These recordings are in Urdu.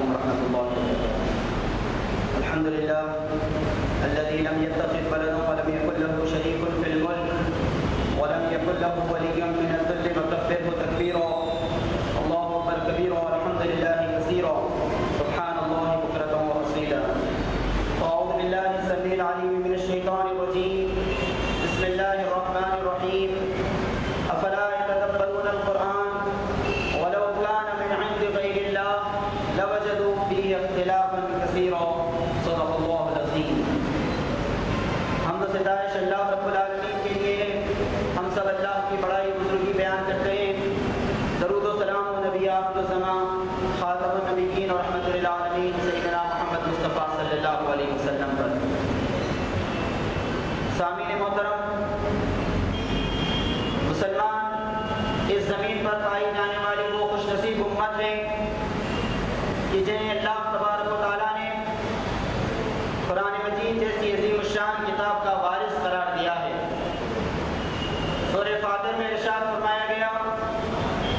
عليكم ورحمة الله وبركاته. الحمد لله الذي لم يتخذ ولدا ولم يكن له شريك في الملك ولم يكن له ولي من الذل وكبره تكبيرا. الله أكبر كبيرا والحمد لله كثيرا سبحان الله بكرة وأصيلا. أعوذ بالله السميع العليم من الشيطان الرجيم. بسم الله الرحمن الرحيم. أفلا يتدبرون القرآن ولو كان من عند غير الله لوجدوا فيه اختلافا كثيرا. صدق الله العظيم. حمد و ستائش اللہ رب العالمین کے لیے. ہم سب اللہ کی بڑائی بزرگی بیان کرتے ہیں. درود و سلام و نبی آخر الزمان خاتم النبیین و رحمت للعالمین سیدنا محمد مصطفیٰ صلی اللہ علیہ وسلم پر. سامعین محترم، مسلمان اس زمین پر پائی جانے والی وہ خوش نصیب امت ہے کہ جنہیں اللہ تبارک و تعالیٰ نے قرآن مجید جیسی عظیم الشان کتاب کا وارث قرار دیا ہے. سورہ فاتر میں ارشاد فرمایا گیا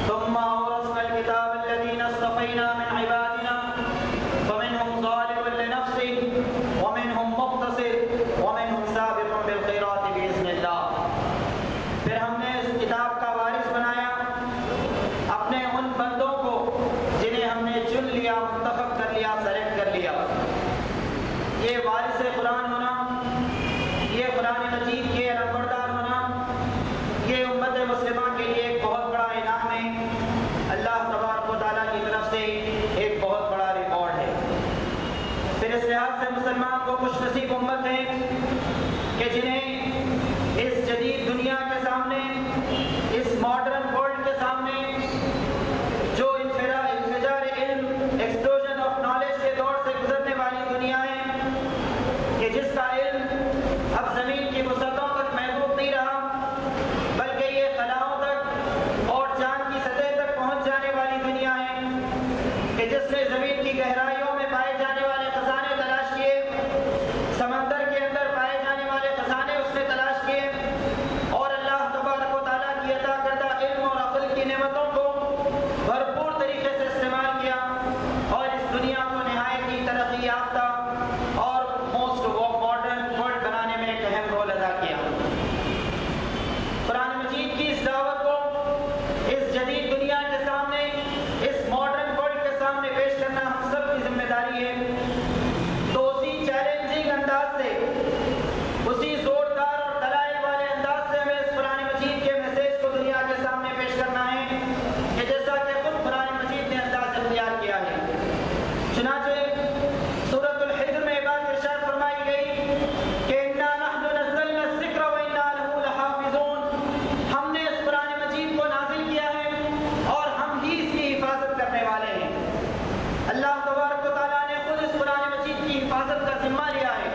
ثم اورثنا الكتاب الذين اصطفينا من عبادنا فمنهم ظالم لنفسه ومنهم مقتصد ومنهم سابق بالخيرات باذن الله. پھر ہم نے اس کتاب کا وارث بنایا اپنے ان بندوں کو جنہیں ہم نے چن لیا، منتخب کر لیا، سلیکٹ کر لیا. یہ وارث قرآن ہونا، یہ قرآن مجید کے نمبردار ہونا، یہ امت مسلمہ کے لیے ایک بہت بڑا انعام ہے. اللہ تبارک و تعالیٰ کی طرف سے ایک بہت بڑا ریوارڈ ہے. پھر اس لحاظ سے مسلمان کو خوش نصیب امت ہے کہ جنہیں اس جدید دنیا کے سامنے، اس ماڈرن ورلڈ کے سامنے جو انفجار علم، ایکسپلوژن آف نالج کے دور سے گزرنے والی دنیا ہے کہ جس کا علم اب زمین کی وسعتوں تک محدود نہیں رہا بلکہ یہ خلاؤں تک اور چاند کی سطح تک پہنچ جانے والی دنیا ہے کہ جس نے زمین کی گہرائیوں میں پائے جانے والے خزانے تلاش کیے، سمندر کے اندر پائے جانے والے خزانے اس نے تلاش کیے اور اللہ تبارک و تعالیٰ کی عطا کردہ علم اور عقل کی نعمتوں کو بھرپور طریقے سے استعمال کیا اور اس دنیا کو نہایت ہی ترقی یافتہ اور موسٹ ماڈرن ورلڈ بنانے میں ایک اہم رول ادا کیا. قرآن مجید کی اس دعوت کو اس جدید دنیا کے سامنے، اس ماڈرن ورلڈ کے سامنے پیش کرنا ہم سب کی ذمہ داری ہے. تو اسی چیلنجنگ انداز سے، اسی زوردار اور دلائل والے انداز سے ہمیں اس قرآن مجید کے میسیج کو دنیا کے سامنے پیش کرنا ہے کہ جیسا کہ خود قرآن مجید نے انداز اختیار کیا ہے. چنانچہ سورۃ الحجر میں ایک بات ارشاد فرمائی گئی کہ انا نحن نزلنا الذکر وانا له لحافظون. ہم نے اس قرآن مجید کو نازل کیا ہے اور ہم ہی اس کی حفاظت کرنے والے ہیں. اللہ تبارک و تعالیٰ نے خود اس قرآن مجید کی حفاظت کا ذمہ لیا ہے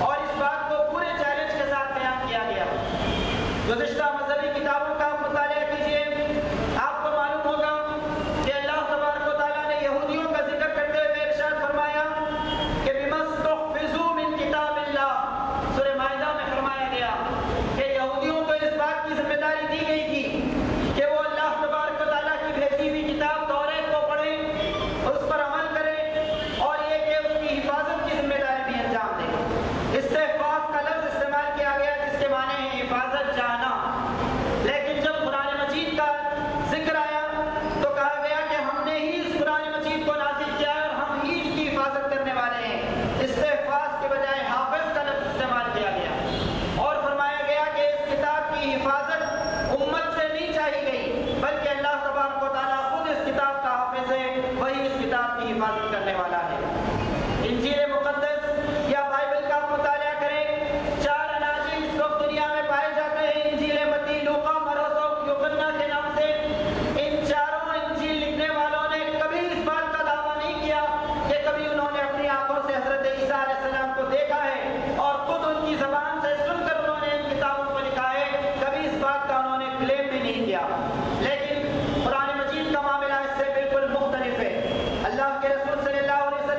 اور اس بات کو پورے چیلنج کے ساتھ بیان کیا گیا. گزشتہ مذہبی کتابوں کا مطالعہ کیجیے، آپ کو معلوم ہوگا کہ اللہ تبارک و تعالیٰ نے یہودیوں کا ذکر کرتے ہوئے ارشاد فرمایا کہ بِمَا اسْتُحْفِظُوا مِن کتاب اللہ. سورہ مائدہ میں فرمایا گیا کہ یہودیوں کو اس بات کی ذمہ داری دی گئی تھی کہ وہ اللہ تبارک و تعالیٰ کی بھیجی ہوئی کتاب توریت کو پڑھیں، اس پر عمل کریں اور یہ کہ اس کی حفاظت کی ذمہ داری بھی انجام دیں. استحفاظ کا لفظ استعمال کیا گیا جس کے معنی ہے حفاظت جانا. لیکن جب قرآن مجید کا ذکر آیا تو کہا گیا کہ ہم نے ہی اس قرآن مجید کو نازل کیا ہے اور ہم ہی اس کی حفاظت کرنے والے ہیں. استحفاظ کے بجائے حافظ کا لفظ استعمال کیا گیا اور فرمایا گیا کہ اس کتاب کی حفاظت امت سے نہیں چاہی گئی بلکہ اللہ تبارک و تعالیٰ خود اس کتاب کا حافظ ہے، وہی اس کتاب کی حفاظت کرنے والا ہے. انجیل مقدس یا بائبل کا مطالعہ کریں، 4 اناجیل اس وقت دنیا میں پائے جاتے ہیں، انجیل متی، لوقا، مرقس اور یوحنا کے نام سے. ان چاروں انجیل لکھنے والوں نے کبھی اس بات کا دعویٰ نہیں کیا کہ کبھی انہوں نے اپنی آنکھوں سے حضرت عیسیٰ علیہ السلام کو دیکھا ہے اور خود ان کی زبان سے سن کر انہوں نے ان کتابوں کو لکھا ہے. کبھی اس بات کا انہوں نے کلیم بھی نہیں کیا. لیکن قرآن مجید کا معاملہ اس سے بالکل مختلف ہے. اللہ کے رسول صلی اللہ علیہ وسلم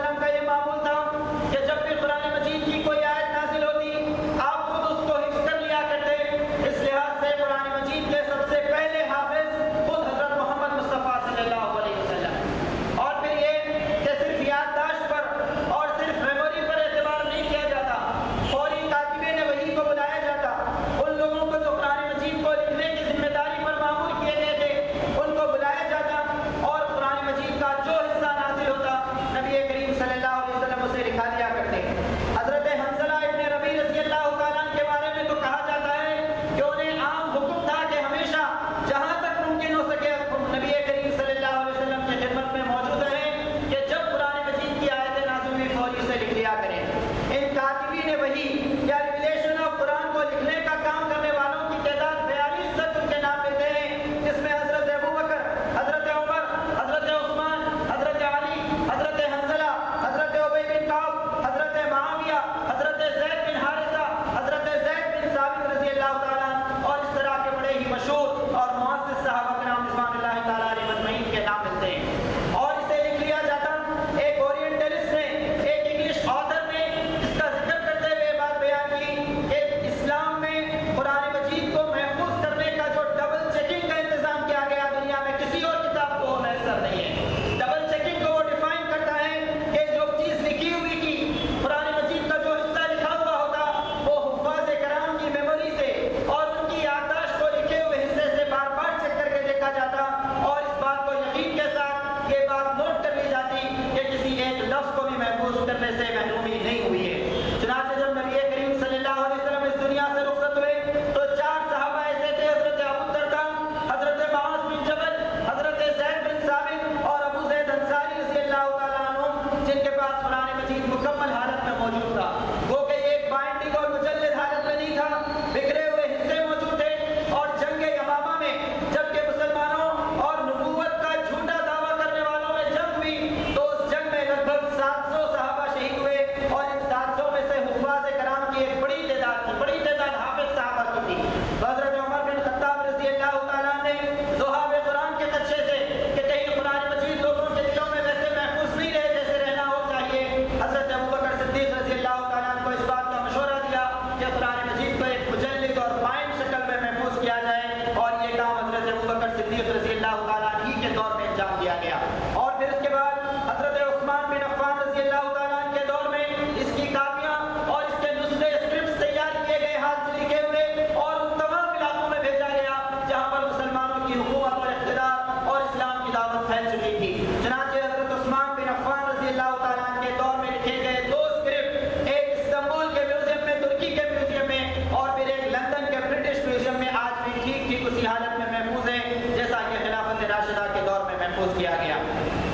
رضی اللہ تعالیٰ عنہ کے دور میں اس کی کاپیاں اور اس کے نسخے اسکرپٹس تیار کیے گئے، ہاتھ سے لکھے ہوئے، اور ان تمام علاقوں میں بھیجا گیا جہاں پر مسلمانوں کی حکومت اور اقتدار اور اسلام کی دعوت پھیل چکی تھی۔ چنانچہ حضرت عثمان بن عفان رضی اللہ تعالیٰ عنہ کے دور میں لکھے گئے 2 اسکرپٹ، ایک استنبول کے میوزیم میں، ترکی کے میوزیم میں، اور پھر ایک لندن کے برٹش میوزیم میں آج بھی ٹھیک ٹھیک اسی حالت میں محفوظ ہے جیسا کہ خلافت راشدہ کے دور میں محفوظ کیا گیا۔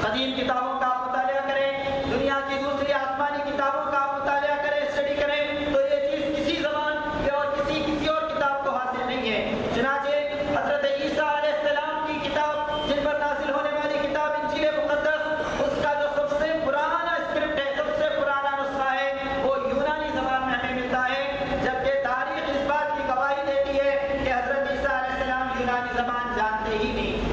قدیم کتابوں کا آپ مطالعہ کریں، دنیا کی دوسری آسمانی کتابوں کا آپ مطالعہ کریں، اسٹڈی کریں، تو یہ چیز کسی زبان یا اور کسی اور کتاب کو حاصل نہیں ہے۔ چنانچہ حضرت عیسیٰ علیہ السلام کی کتاب، جن پر نازل ہونے والی کتاب انجیل مقدس، اس کا جو سب سے پرانا اسکرپٹ ہے، سب سے پرانا نسخہ ہے، وہ یونانی زبان میں ہمیں ملتا ہے، جبکہ تاریخ اس بات کی گواہی دیتی ہے کہ حضرت عیسیٰ علیہ السلام یونانی زبان جانتے ہی نہیں،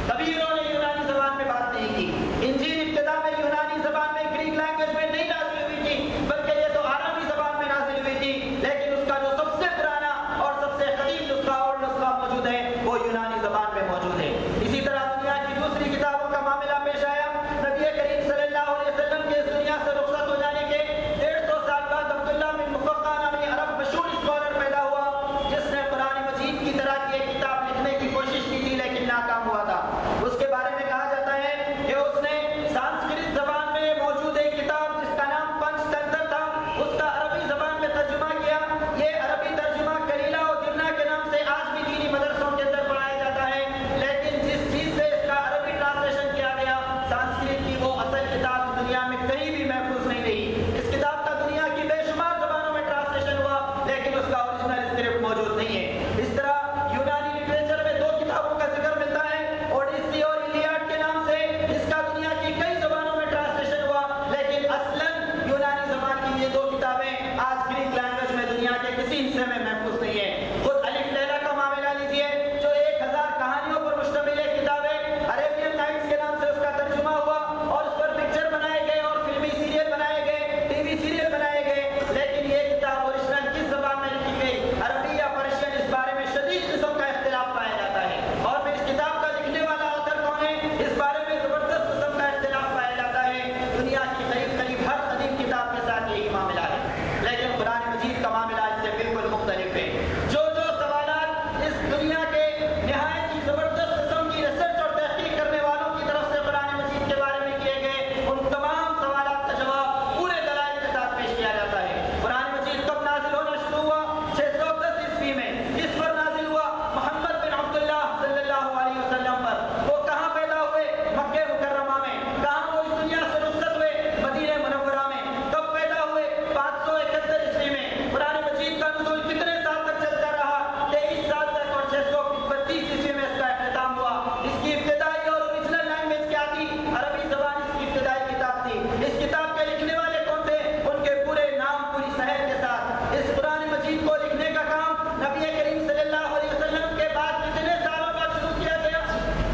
کبھی انہوں نے یونانی زبان میں بات نہیں کی۔ انجیل ابتدا میں یونانی زبان میں، گریک لینگویج میں نہیں نازل ہوئی تھی، بلکہ یہ تو عربی زبان میں نازل ہوئی تھی، لیکن اس کا جو سب سے پرانا اور سب سے قدیم نسخہ اور نسخہ موجود ہے وہ یونانی زبان میں موجود ہے۔ اسی طرح دنیا کی دوسری کتابوں کا معاملہ پیش آیا۔ نبی کریم صلی اللہ علیہ وسلم کے اس دنیا سے رخصت ہو جانے کے 150 سال بعد عبداللہ بن مقفع نامی عرب مشہور اسکالر پیدا ہوا، جس نے قرآن مجید کی طرح کی ایک کتاب لکھنے کی کوشش کی تھی لیکن ناکام ہوا تھا۔ اس کے بارے میں کہا جاتا ہے کہ اس نے سانسکرت زبان میں موجود ایک کتاب جس کا نام پنچ تنتر تھا، اس کا عربی زبان میں ترجمہ کیا۔ یہ عربی ترجمہ کلیلہ و درنا کے نام سے آج بھی دینی مدرسوں کے اندر پڑھایا جاتا ہے، لیکن جس چیز سے اس کا عربی ٹرانسلیشن کیا گیا، سانسکرت کی وہ اصل کتاب دنیا میں کہیں بھی محفوظ نہیں رہی۔ اس کتاب کا دنیا کی بے شمار زبانوں میں ٹرانسلیشن ہوا، لیکن اس کا اوریجنل اسکرپٹ موجود نہیں ہے۔ اس طرح یونانی لٹریچر میں 2 کتابوں کا ذکر ملتا ہے، اوڈیسی اور ایلیاڈ کے نام سے، جس کا دنیا کی کئی زبانوں میں ٹرانسلیشن ہوا، لیکن اصلاً یونانی زبان کی یہ 2 کتابیں آج گریک لینگویج میں دنیا کے کسی حصے میں محفوظ نہیں ہیں۔ خود الف لیلا کا معاملہ لیجئے، جو 1000 کہانیوں پر مشتمل ایک کتاب ہے، عربین نائٹس کے نام سے اس کا ترجمہ ہوا اور اس پر پکچر بنائے گئے اور فلمی سیریل بنائے گئے، ٹی وی سیریل بنائے گئے، لیکن یہ کتاب اوریجنل کس زبان میں لکھی گئی، عربی یا پرشین، اس بارے میں شدید قسم کا اختلاف پایا جاتا ہے۔ اور پھر اس کتاب کا لکھنے والا آتھر کون ہے، اس بارے میں زبردست قسم کا اختلاف پایا جاتا ہے۔ دنیا کی قریب ہر قدیم کتاب کے ساتھ یہی معاملہ ہے، لیکن قرآن مجید کا معاملہ اس سے بالکل مختلف ہے۔ جو سوالات اس دنیا کے نہایت ہی زبردست قسم کی ریسرچ اور تحقیق کرنے والوں کی طرف سے قرآن مجید کے بارے میں کیے گئے، ان تمام سوالات کا جواب پورے دلائل کے ساتھ پیش کیا جاتا ہے۔ قرآن مجید کب نازل ہونا شروع ہوا؟ 610 عیسوی میں۔ کس پر نازل ہوا؟ محمد بن عبداللہ صلی اللہ علیہ وسلم پر۔ وہ کہاں پیدا ہوئے؟ مکہ مکرمہ میں۔ کہاں وہ اس دنیا سے رخصت ہوئے؟ مدینہ منورہ میں۔ کب پیدا ہوئے؟ 571 عیسوی میں۔ قرآن مجید کا نزول کتنے سال تک چلتا رہا؟ 23 سال تک، اور 632 عیسوی میں اس کا اختتام ہوا۔ اس کی ابتدائی اور اوریجنل لینگویج کیا تھی؟ عربی زبان اس کی ابتدائی کتاب تھی۔ اس کتاب کے لکھنے والے کون تھے؟ ان کے پورے نام پوری صحت کے ساتھ۔ اس قرآن مجید کو لکھنے کا کام نبی کریم صلی اللہ علیہ وسلم کے بعد کتنے سالوں بعد شروع کیا گیا؟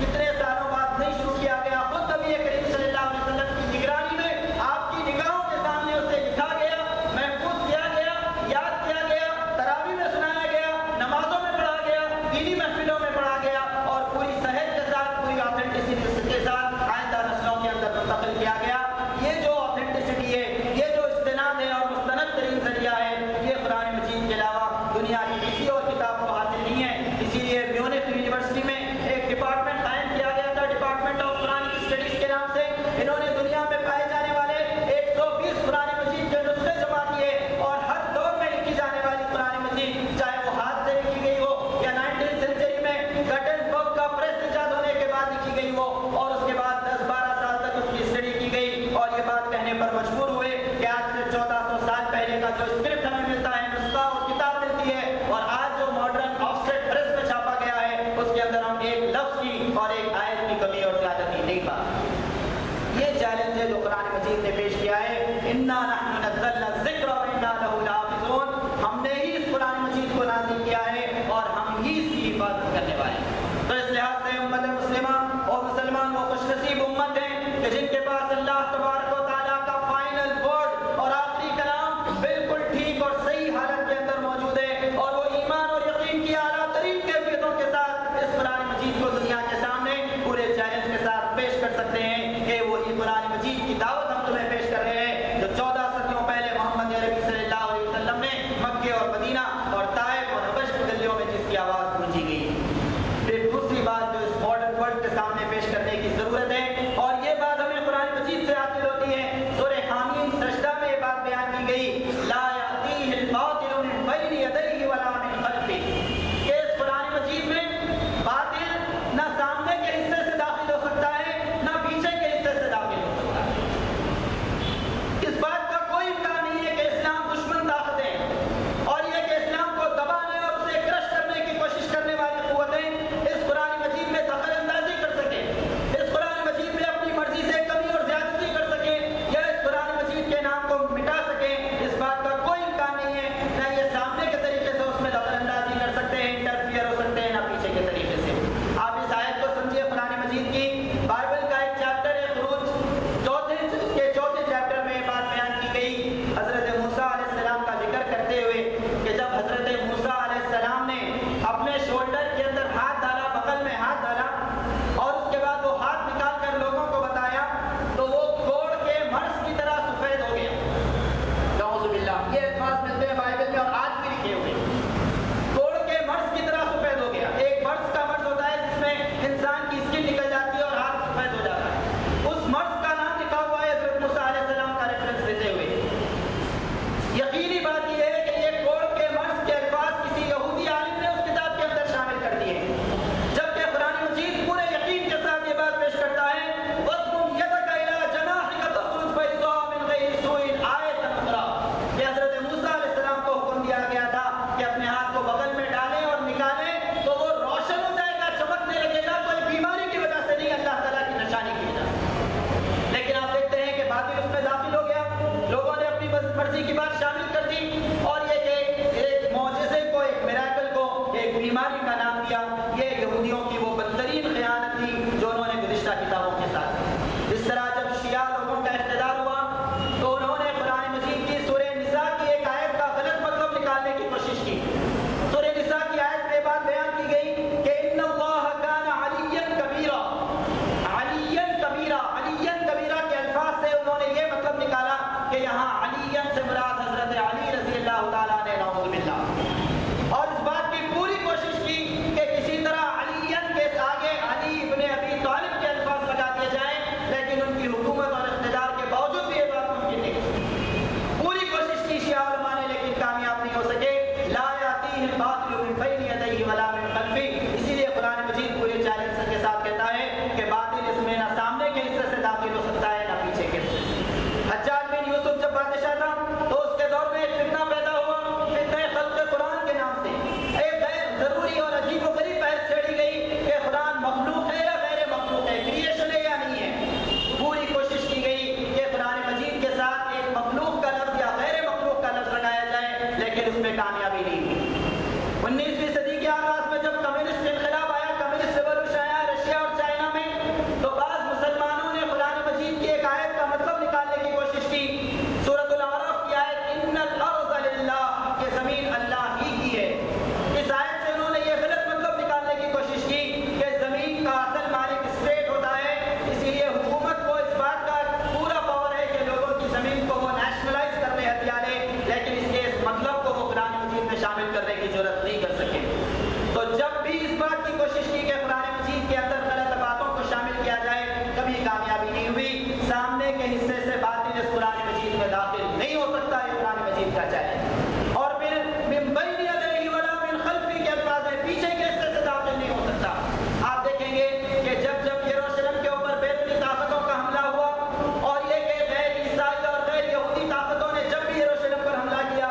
کتنے سالوں بعد نہیں شروع کیا گیا، خود نبی کریم صلی اللہ علیہ وسلم کی نگرانی میں، آپ کی نگاہوں کے سامنے اسے لکھا گیا، محفوظ کیا گیا، یاد کیا گیا، تراویح میں سنایا گیا، نمازوں میں پڑھا گیا، دینی محفلوں میں پڑھا گیا، اور پوری صحت کے ساتھ، پوری آتھینٹسٹی کے ساتھ آئندہ نسلوں کے اندر منتقل کیا گیا۔ یہ جو آتھینٹسٹی ہے، یہ جو استناد ہے اور مستند ترین ذریعہ ہے، یہ قرآن مجید کے علاوہ دنیا کی کسی اور کتاب کو حاصل نہیں ہے۔ اسی لیے میونخ یونیورسٹی میں ایک ڈپارٹمنٹ قائم کیا گیا تھا، ڈپارٹمنٹ آف قرآن اسٹڈیز کے نام سے۔ انہوں نے دنیا میں پائے جانے والے 120 قرآن مجید کے نسخے جمع کیے، اور ہر دور میں لکھی جانے والی قرآن مجید، چاہے وہ ہاتھ سے لکھی گئی ہو یا 19 سینچری میں گٹنبرگ کا پریس ایجاد ہونے کے بعد لکھی گئی ہو، اور اس کے بعد 10-12 سال تک اس کی اسٹڈی کی گئی، اور یہ بات کہنے پر مجبور ہوئے کہ آج سے 1400 سال پہلے کا جو اسکرپٹ ہمیں ملتا ہے، نسخہ اور کتاب ملتی ہے، اور آج جو ماڈرن آفسیٹ پریس میں چھاپا گیا ہے، اس کے اندر ہم ایک لفظ کی اور ایک آیت کی کمی اور زیادتی نہیں پاتے۔ یہ چیلنج ہے جو قرآن مجید نے پیش کیا ہے، انا نحن نزلنا الذکر وانا لہ لحافظون۔ ہم نے ہی اس قرآن مجید کو نازل کیا ہے اور ہم ہی اس کی حفاظت کرنے والے ہیں۔ تو اس لحاظ سے امت مسلمہ اور مسلمان وہ خوش نصیب امت ہیں کہ جن کے پاس اللہ تبارک و تعالیٰ کا فائنل ورڈ اور آخری کلام بالکل ٹھیک اور صحیح حالت کے اندر موجود ہے، اور وہ ایمان اور یقین کی اعلیٰ ترین کیفیتوں کے ساتھ اس قرآن مجید کو دنیا کے سامنے پورے چیلنج کے ساتھ پیش کر سکتے ہیں کہ وہ یہ قرآن مجید کی دعوت ہم تمہیں پیش کر رہے ہیں۔ اس مرضی کی بات شامل کر دی، اور یہ کہ ایک معجزے کو، ایک میراکل کو ایک بیماری کا نام دیا۔ یہ یہودیوں کی وہ بدترین خیانت تھی جو انہوں نے گزشتہ کتابوں کے ساتھ کی۔ اس طرح جب شیعہ لوگوں کا اقتدار ہوا تو انہوں نے قرآن مجید کی سورہ نساء کی ایک آیت کا غلط مطلب نکالنے کی کوشش کی۔ سورہ نساء کی آیت میں بات بیان کی گئی کہ ان اللہ کان علیاً کبیرا، علیاً کبیرا، علیاً کبیرا کے الفاظ سے انہوں نے یہ مطلب نکالا کہ یہاں علیاً سے مراد حضرت علی رضی اللہ تعالیٰ نے، نعوذ باللہ، اور اس بات کی پوری کوشش کی کہ کسی طرح علیاً کے آگے علی ابن ابی طالب کے الفاظ لگا دیے جائیں، لیکن ان کی حکومت اور اقتدار کے باوجود بھی یہ بات ممکن نہیں۔ پوری کوشش کی شیعہ علماء نے، لیکن کامیاب نہیں ہو سکے۔ لا یاتیہ الباطل من بین یدیہ ولا من خلفہ، اسی لیے قرآن مجید پورے چیلنج کے ساتھ کہتا ہے کہ باطل اس میں نہ سامنے کے حصے سے داخل ہو سکتا ہے نہ پیچھے کے حصے سے۔ حجاج بن یوسف جب بادشاہ تھا تو اس کے دور میں ایک فتنہ پیدا ہوا، فتنہ خلق قرآن کے نام سے۔ ایک غیر ضروری اور عجیب و غریب بحث چھیڑی گئی کہ قرآن مخلوق ہے یا غیر مخلوق ہے، کریشن ہے یا نہیں ہے۔ پوری کوشش کی گئی کہ قرآن مجید کے ساتھ ایک مخلوق کا لفظ یا غیر مخلوق کا لفظ لگایا جائے، لیکن اس میں کامیابی نہیں ہوئی۔ 19ویں صدی کے آغاز میں جب کمیونسٹ انقلاب آیا، کمیونسٹ ریولوشن آیا رشیا اور چائنا میں، تو بعض مسلمانوں نے قرآن مجید کی ایک آیت کا مطلب نکالنے کی کوشش کی۔ سورۃ الاعراف کی آیت ان الارض للہ، کہ زمین اللہ ہی کی ہے، اس آیت سے انہوں نے یہ غلط مطلب نکالنے کی کوشش کی کہ زمین کا اصل مالک اسٹیٹ ہوتا ہے، اسی لیے حکومت کو اس بات کا پورا پاور ہے کہ لوگوں کی زمین کو وہ نیشنلائز کر لے، ہتھیا لے، لیکن اس کے اس مطلب کو وہ قرآن مجید میں شامل کرنے کی ضرورت نہیں کر سکے۔ تو جب بھی اس بات کی کوشش کی کہ قرآن مجید کے اندر غلط باتوں کو شامل کیا جائے، کبھی کامیابی نہیں ہوئی۔ سامنے کے حصے سے باطل اس قرآن مجید میں داخل نہیں ہو سکتا، یہ قرآن مجید کا چیلنج۔ اور پھر من بین یدیہ ولا من خلفہ کے الفاظ ہیں، پیچھے کے حصے سے داخل نہیں ہو سکتا۔ آپ دیکھیں گے کہ جب جب یروشلم کے اوپر بیرونی طاقتوں کا حملہ ہوا، اور یہ کہ غیر عیسائی اور غیر یہودی طاقتوں نے جب بھی یروشلم پر حملہ کیا،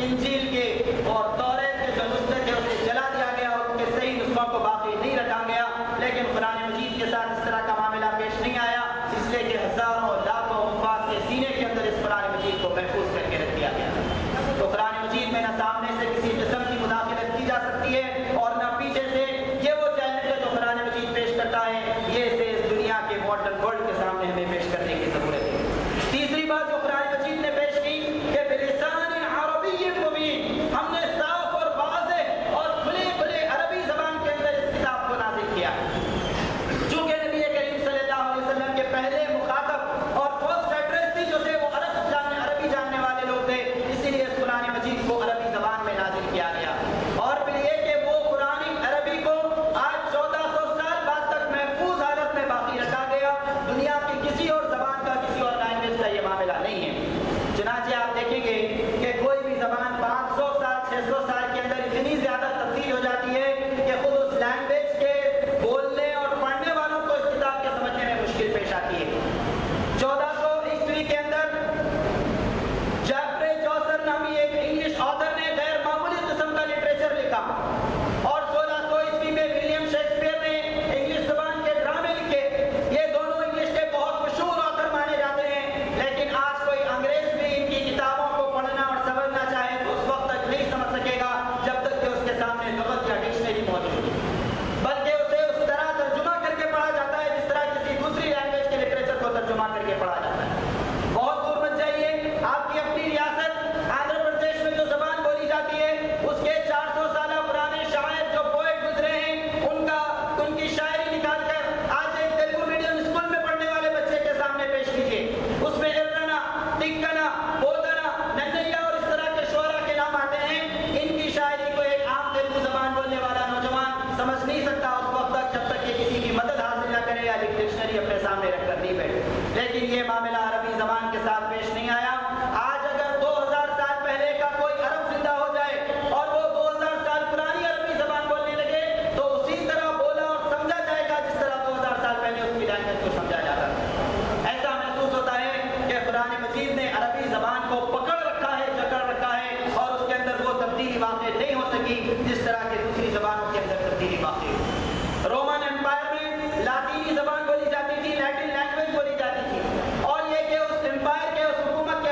انجیل کے اور توریت کے جو نسخے تھے اسے جلا دیا گیا اور ان کے صحیح نسخوں کو باقی نہیں رکھا گیا، لیکن قرآن مجید کے ساتھ اس طرح کا معاملہ پیش نہیں آیا، اس لیے کہ ہزاروں لاکھوں حفاظ کے سینے کے اندر اس قرآن مجید کو محفوظ کر کے رکھ دیا گیا۔ تو قرآن مجید میں نہ سامنے سے کسی قسم کی مداخلت کی جا سکتی ہے اور نہ پیچھے سے۔ یہ وہ چیلنج ہے جو قرآن مجید پیش کرتا ہے، یہ اسے اس دنیا کے ماڈرن ورلڈ کے سامنے ہمیں پیش کرنے کی ضرورت ہے۔ تیسری بات جو قرآن مجید نے پیش کی کہ بلسان عربی مبین، ہم نے صاف اور واضح اور کھلے کھلے عربی زبان کے اندر اس کتاب کو نازل کیا۔ چونکہ نبی کریم صلی اللہ علیہ وسلم کے پہلے مخاطب اور فرسٹ ایڈریس تھی جو تھے وہ عربی جاننے والے لوگ تھے، اسی لیے اس قرآن مجید کو عربی زبان میں نازل کیا گیا۔ اور پھر یہ کہ وہ قرآن عربی کو آج 1400 سال بعد تک محفوظ حالت میں باقی رکھا گیا، دنیا کی کسی اور زبان کا، کسی اور لینگویج کا یہ معاملہ نہیں ہے۔ چنانچہ آپ دیکھیں گے کہ کوئی بھی زبان 500 سال 600 سال کے اندر اتنی زیادہ تبدیل ہو جاتی ہے کہ خود اس لینگویج کے بولنے اور پڑھنے والوں کو اس کتاب کے سمجھنے میں مشکل پیش آتی ہے۔ 1400 عیسوی کے اندر جیفری چوسر نامی ایک انگلش آتھر نے غیر معمولی قسم کا لٹریچر لکھا، اور 1600 عیسوی میں ولیم شیکسپیئر نے انگلش زبان کے ڈرامے لکھے۔ یہ دونوں انگلش کے بہت مشہور آتھر مانے جاتے ہیں، لیکن آج کوئی انگریز بھی ان کی کتابوں کو پڑھنا اور سمجھنا چاہے تو اس وقت تک نہیں سمجھ سکے گا جب تک کہ اس کے سامنے لغت یا ڈکشنری موجود ہے، بلکہ اسے اس طرح ترجمہ کر کے پڑھا جاتا ہے جس طرح کسی دوسری لینگویج کے لٹریچر کو ترجمہ کر کے پڑھا جاتا ہے۔ بہت دور مت جائیے، آپ کی اپنی ریاست آندھرا پردیش میں جو زبان بولی جاتی ہے، اس کے 400 سالہ پرانے شاعر جو پوئٹ گزرے ہیں، ان کی شاعری نکال کر آج ایک تیلگو میڈیم اسکول میں پڑھنے والے بچے کے سامنے پیش کیجیے۔ اس میں ارنا، تکنا، بودنا، ننیا اور اس طرح کے شعراء کے نام آتے ہیں۔ ان کی شاعری کو ایک عام تیلگو زبان بولنے والا نوجوان سمجھ نہیں سکتا اس وقت تک جب تک کہ کسی کی مدد حاصل نہ کرے یا ڈکشنری اپنے سامنے رکھ کر نہیں بیٹھے۔ لیکن یہ معاملہ عربی زبان کے ساتھ پیش نہیں آیا۔ آج اگر 2000 سال پہلے کا کوئی عرب زندہ ہو جائے اور وہ 2000 سال پرانی عربی زبان بولنے لگے تو اسی طرح بولا اور سمجھا جائے گا جس طرح 2000 سال پہلے اس کی لینگویج کو سمجھا جاتا ہے۔ ایسا محسوس ہوتا ہے کہ قرآن مجید نے عربی زبان کو پکڑ رکھا ہے، جکڑ رکھا ہے، اور اس کے اندر وہ تبدیلی واقع نہیں ہو سکی جس طرح کی دوسری زبانوں کے اندر تبدیلی واقع ہوئی۔ رومن امپائر میں لاطینی زبان بولی جاتی تھی، لیٹن لینگویج بولی جاتی تھی، اور یہ کہ اس امپائر کے، اس حکومت کے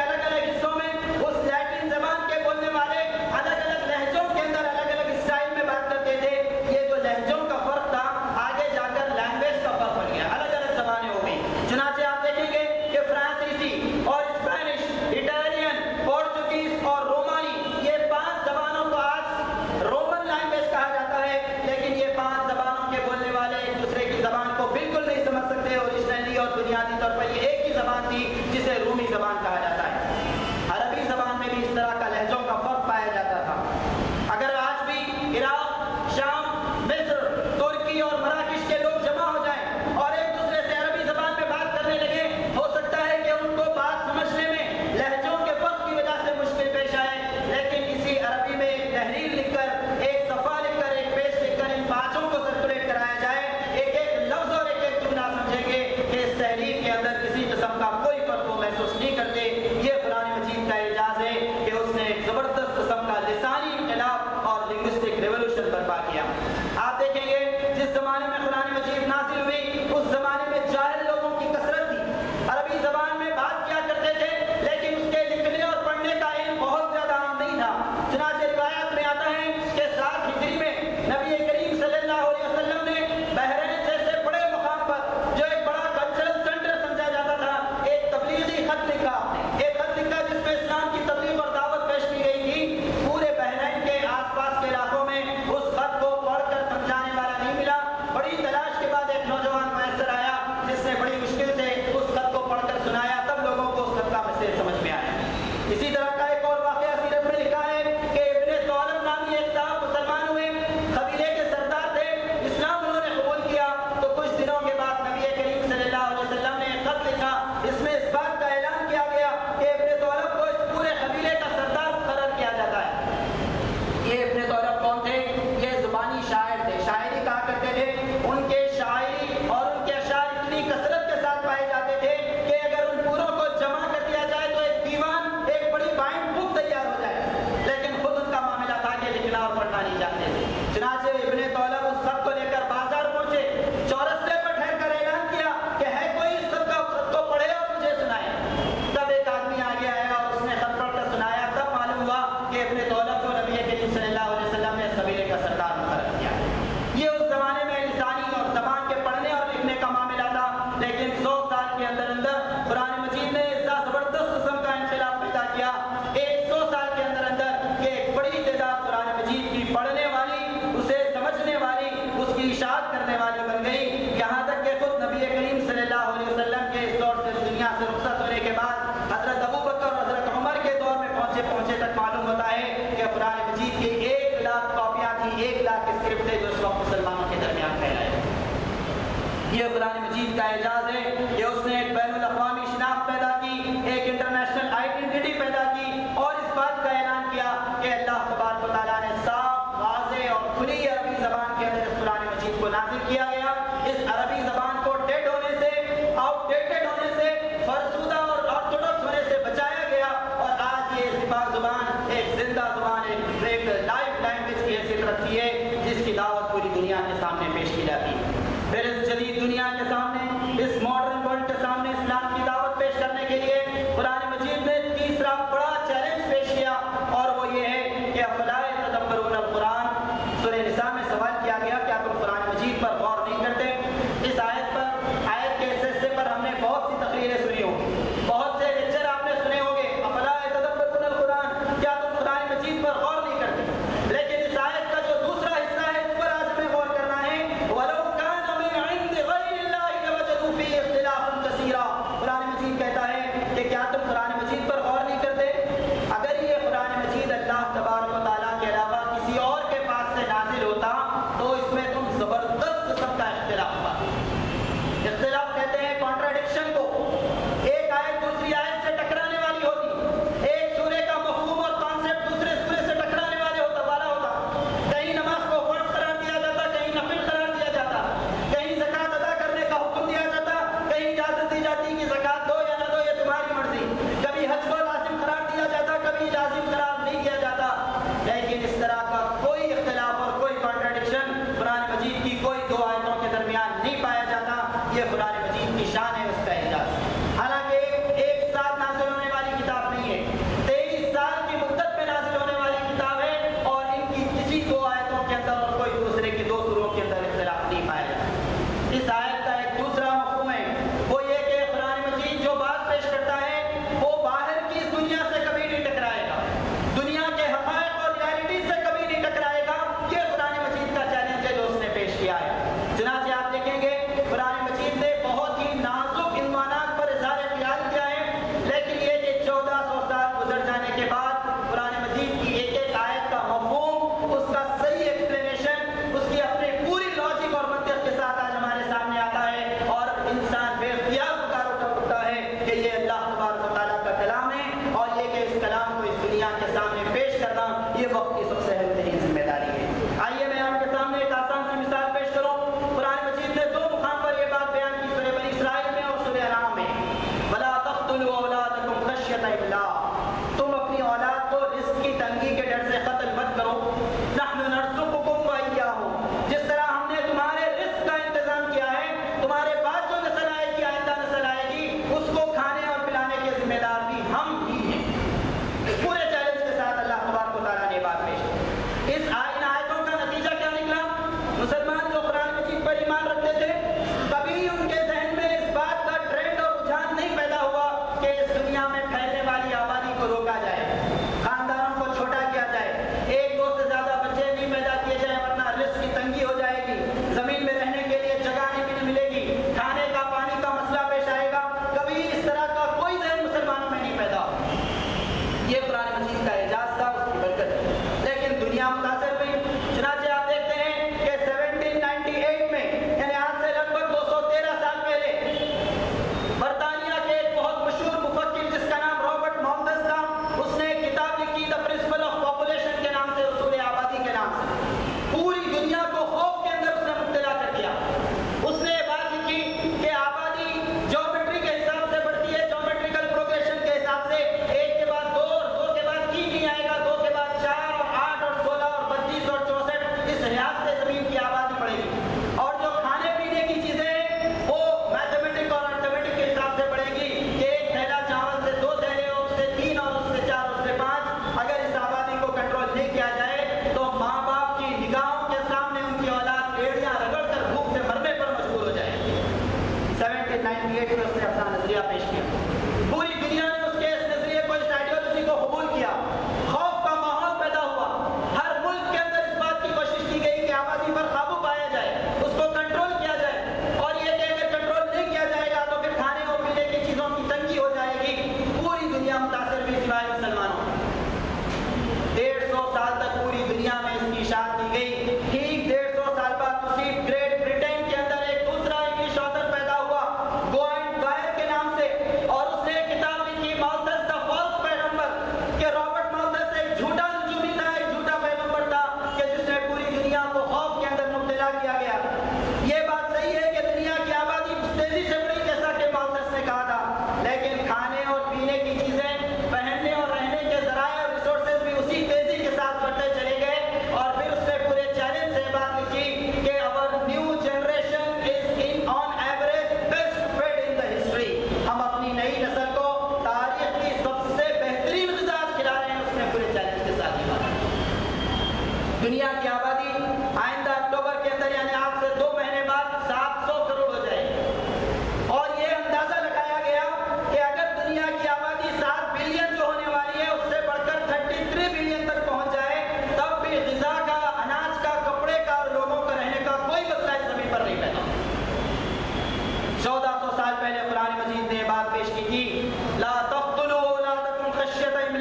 یہ قرآن مجید کا اعجاز ہے کہ اس نے ایک بین الاقوامی شناخت پیدا کی، ایک انٹرنیشنل آئیڈینٹی پیدا کی، اور اس بات کا اعلان کیا کہ اللہ تبارک و تعالیٰ نے صاف، واضح اور کھلی عربی زبان کے اندر اس قرآن مجید کو نازل کیا گیا۔ اس عربی زبان کو ڈیڈ ہونے سے، آؤٹ ڈیٹڈ ہونے سے، فرسودہ اور آرتھوڈکس ہونے سے بچایا گیا، اور آج یہ زبان ایک زندہ زبان، ایک لائف لینگویج کی حیثیت رکھتی ہے، جس کی دعوت پوری دنیا کے سامنے پیش کی جاتی ہے۔ پھر اس جدید دنیا کے سامنے، اس ماڈرن ورلڈ کے سامنے اسلام کی دعوت پیش کرنے کے لیے قرآن مجید نے تیسرا بڑا چیلنج پیش کیا، اور وہ یہ ہے کہ افلا یتدبرون القرآن۔ سورہ نساء میں سوال کیا گیا کیا تم قرآن مجید پر غور نہیں کرتے؟ اس آیت کے اس حصے پر ہم نے بہت سی تقریریں سنی ہوں، بہت سے لیکچر آپ نے سنے ہوں گے، افلا یتدبرون القرآن، کیا تم قرآن مجید پر غور نہیں کرتے؟ لیکن اس آیت کا جو دوسرا حصہ ہے اس پر آج ہمیں غور کرنا ہے۔ وَلَوْ كَانَ مِنْ عِنْدِ غَيْرِ اللَّهِ لَوَجَدُوا فِيهِ اخْتِلَافًا كَثِيرًا۔ قرآن مجید کہتا ہے کہ کیا تم قرآن مجید پر غور نہیں کرتے؟ اگر یہ قرآن مجید اللہ تبارک و تعالیٰ کے علاوہ کسی اور کے پاس سے نازل ہوتا تو اس میں تم زبردست قسم کا اختلاف پاتے۔ اختلاف کہتے ہیں کانٹراڈکشن کو، ایک آیت دوسری آیت سے ٹکرانے والی ہوتی، ایک سورے کا مفہوم اور کانسیپٹ دوسرے سورے سے ٹکرانے والا ہوتا، کہیں نماز کو فرض قرار دیا جاتا، کہیں نفل قرار دیا جاتا، کہیں زکوٰۃ ادا کرنے کا حکم دیا جاتا، کہیں اجازت دی جاتی کہ زکوٰۃ دو یا نہ دو یہ تمہاری مرضی، کبھی حج کو لازم قرار دیا جاتا، کبھی لازم قرار نہیں دیا جاتا۔ لیکن اس طرح کا کوئی اختلاف اور کوئی کانٹراڈکشن قرآن مجید کی کوئی دو آیتوں کے درمیان نہیں پایا جاتا۔ یہ قرآن مجید کی شان ہے، اس کا اعجاز۔ حالانکہ ایک ساتھ نازل ہونے والی کتاب نہیں ہے، 23 سال کی مدت میں نازل ہونے والی کتاب ہے، اور ان کی کسی دو آیتوں کے اندر اور کوئی دوسرے کی دو سوروں کے اندر اختلاف نہیں پایا جاتا۔ اس آیت کا ایک دوسرا مفہوم ہے، وہ یہ کہ قرآن مجید جو بات پیش کرتا ہے وہ باہر کی اس دنیا سے کبھی نہیں ٹکرائے گا، دنیا کے حقائق اور ریالٹی سے کبھی نہیں ٹکرائے گا۔ یہ قرآن مجید کا چیلنج ہے جو اس نے پیش کیا ہے۔ چنانچہ آپ دیکھیں گے قرآن مجید نے بہت ہی نازک عنوانات پر اظہار خیال کیا ہے، لیکن یہ کہ 1400 سال گزر جانے کے بعد قرآن مجید کی ایک ایک آیت کا مفہوم، اس کا صحیح ایکسپلینیشن، اس کی اپنی پوری لاجک اور منطق کے ساتھ آج ہمارے سامنے آتا ہے، اور انسان بے اختیار اٹھتا ہے کہ یہ اللہ تبارک و تعالیٰ کا کلام ہے، اور یہ کہ اس کلام کو اس دنیا کے سامنے پیش کرنا یہ وقت کی سب سے اہم ترین ذمہ داری ہے۔ آئیے میں آپ کے سامنے ایک آسان سی مثال پیش کروں۔ قرآن مجید نے دو مقام پر یہ بات بیان کی، سورہ بنی اسرائیل میں اور سورہ انعام میں۔ وَلَا تَقْتُلُوا أَوْلَادَكُمْ خَشْيَةَ إِمْلَاقٍ، تم اپنی اولاد کو رزق کی تنگی کے ڈر سے قتل مت کرو۔ نَحْنُ نَرْزُقُكُمْ وَإِيَّاهُمْ، جس طرح ہم نے تمہارے رزق کا انتظام کیا ہے، تمہارے بعد جو نسل آئے گی، آئندہ نسل آئے گی، اس کو کھانے اور پلانے کے ذمہ دار بھی ہم ہی ہیں۔ پورے چیلنج کے ساتھ اللہ تبارک و تعالیٰ نے بات پیش کی۔ ان آیتوں کا نتیجہ کیا نکلا؟ مسلمان جو قرآن مجید پر ایمان رکھتے تھے، کبھی ان کے ذہن میں اس بات کا ٹرینڈ اور رجحان نہیں پیدا ہوا کہ اس دنیا میں پھیلنے والی آبادی کو روکا جائے، خاندانوں کو چھوٹا کیا جائے، ایک دو سے زیادہ بچے نہیں پیدا کیے جائیں ورنہ رزق کی تنگی ہو جائے گی، زمین میں رہنے کے لیے جگہ نہیں ملے گی، کھانے کا پانی کا مسئلہ پیش آئے گا۔ کبھی اس طرح کا کوئی ذہن مسلمانوں میں نہیں پیدا ہوا۔ یہ قرآن مجید کا اعجاز تھا، اس کی برکت ہے۔ لیکن دنیا متاثر ہوئی۔ چنانچہ آپ دیکھتے ہیں کہ 1798 میں، یعنی آج سے لگ بھگ 213 سال پہلے، برطانیہ کے ایک بہت مشہور مفکر جس کا نام رابرٹ مالتھس تھا، اس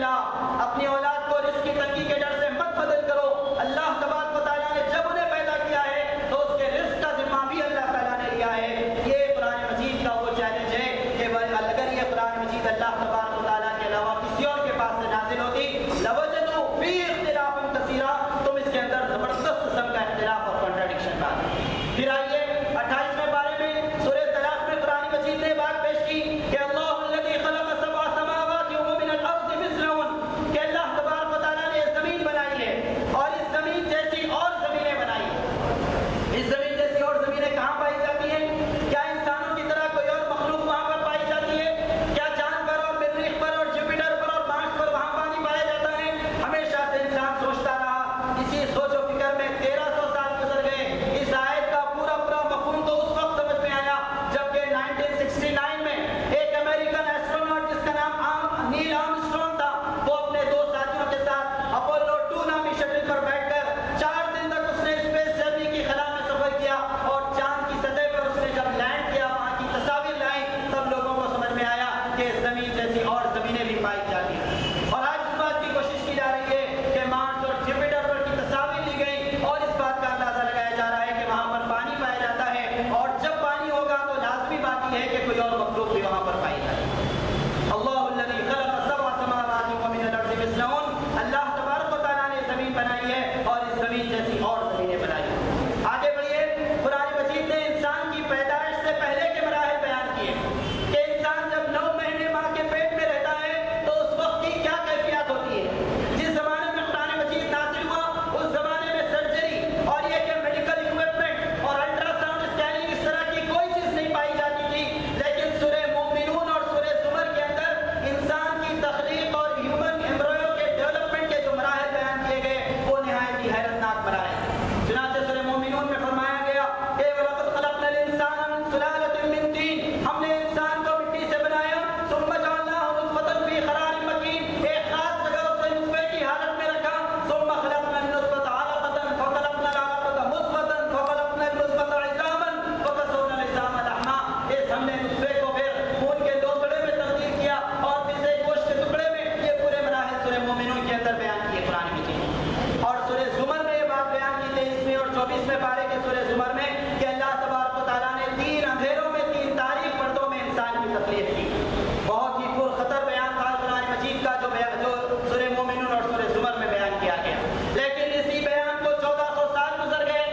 اللہ اپنی اولاد کو رزق کی تنگی کے ڈر سے مت بدل کرو. اللہ تبارک و تعالیٰ نے جب انہیں پیدا کیا ہے تو اس کے رزق کا ذمہ بھی اللہ تعالیٰ نے لیا ہے. یہ قرآن مجید کا وہ چیلنج ہے کہ اگر یہ قرآن مجید اللہ تبارک و تعالیٰ کے علاوہ کسی اور کے پاس سے نازل ہوتی لوجدوا فیہ اختلافا کثیرا، تم اس کے اندر زبردست قسم کا اختلاف اور کنٹراڈکشن پاتے. پھر آئیے 28ویں پارے میں سورہ طلاق میں قرآن مجید نے بات پیش کی کہ اللہ الذی خلق سبع سماوات ومن الارض مثلهن، کہ اللہ تبارک و تعالیٰ نے زمین بنائی ہے اور اس زمین جیسی اور زمینیں بنائی ہیں. اس زمین جیسی اور زمینیں کہاں پائی جاتی ہیں؟ کیا انسانوں کی طرح کوئی اور مخلوق وہاں پر پائی جاتی ہے؟ کیا چاند پر اور مریخ پر اور جوپیٹر پر اور مارس پر وہاں پانی پایا جاتا ہے؟ ہمیشہ سے انسان سوچتا رہا. اسی سوچ و فکر میں 1300 سال گزر گئے. اس آیت کا پورا مفہوم تو اس وقت سمجھ میں آیا جبکہ 1969 میں ایک امریکن ایسٹروناٹ جس کا نام نیل آرمسٹرانگ تھا، وہ اپنے 2 ساتھیوں کے ساتھ اپولو 2 نامی شٹل پر بیٹھ کر 4 دن تک اس نے اسپیس جرنی کی خلا میں سفر کیا اور چاند کی سطح پر اس نے جب لینڈ کیا وہاں کی تصاویر لائیں تب لوگوں کو سمجھ میں آیا کہ زمین جیسی اور زمینیں بھی پائی جاتی ہیں. اور آج اس بات کی کوشش کی جا رہی ہے کہ مارس اور جوپیٹر پر کی تصاویر لی گئی اور اس بات کا اندازہ لگایا جا رہا ہے کہ وہاں پر پانی پایا جاتا ہے اور جب پانی ہوگا تو لازمی بات یہ ہے کہ کوئی اور مخلوق بھی وہاں پر پائی جائے. اللہ الذی خلق سبع سماوات ومن الارض مثلهن، اللہ تبارک و تعالیٰ نے زمین بنائی ہے اور اس زمین جیسی اور زمینیں بنائی ہیں. آگے بڑھیے. قرآن مجید نے انسان کی پیدائش سے پہلے کے مراحل بیان کیے کہ انسان جب 9 مہینے ماں کے پیٹ میں رہتا ہے تو اس وقت کی کیا کیفیت ہوتی ہے. جس زمانے میں قرآن مجید نازل ہوا اس زمانے میں سرجری اور یہ کہ میڈیکل اکوپمنٹ اور الٹرا ساؤنڈ اسکیننگ اس طرح کی کوئی چیز نہیں پائی جاتی تھی. لیکن سورہ مومنون اور سورہ زمر کے اندر انسان کی تخلیق اور ہیومن ایمبرایو کے ڈیولپمنٹ کے جو مراحل بیان کیے گئے وہ نہایت ہی حیرتناک مراحل ہیں. چنانچہ سورہ مومنون میں فرمایا گیا کہ وَلَقَدْ خَلَقْنَا الْإِنسَانَ مِنْ سُلَالَةٍ مِّن طِينٍ، ہم نے انسان کو مٹی سے بنایا. ثُمَّ جَعَلْنَاهُ نُطْفَةً فِي قَرَارٍ مَّكِينٍ، ایک خاص جگہ اسے نطفے کی حالت میں رکھا. ثُمَّ خَلَقْنَا النُّطْفَةَ عَلَقَةً فَخَلَقْنَا الْعَلَقَةَ مُضْغَةً فَخَلَقْنَا الْمُضْغَةَ عِظَامًا فَكَسَوْنَا الْعِظَامَ لَحْمًا. ہم نے نطفے کو پھر خون کے 2 ٹکڑے میں تبدیل کیا اور پھر سے گوشت کے ٹکڑے میں. یہ پورے مراحل سورہ مومنون کے اندر بیان کیے قرآن مجید. اور سورہ زمر میں یہ بات بیان کی 23ویں اور 24ویں پارے کے سورہ زمر میں کہ اللہ تبارک و تعالیٰ نے 3 اندھیروں میں 3 تاریک پردوں میں انسان کی تخلیق کی. بہت ہی پرخطر بیان تھا قرآن مجید کا جو سورہ مومنون اور سورہ زمر میں بیان کیا گیا. لیکن اسی بیان کو 1400 سال گزر گئے.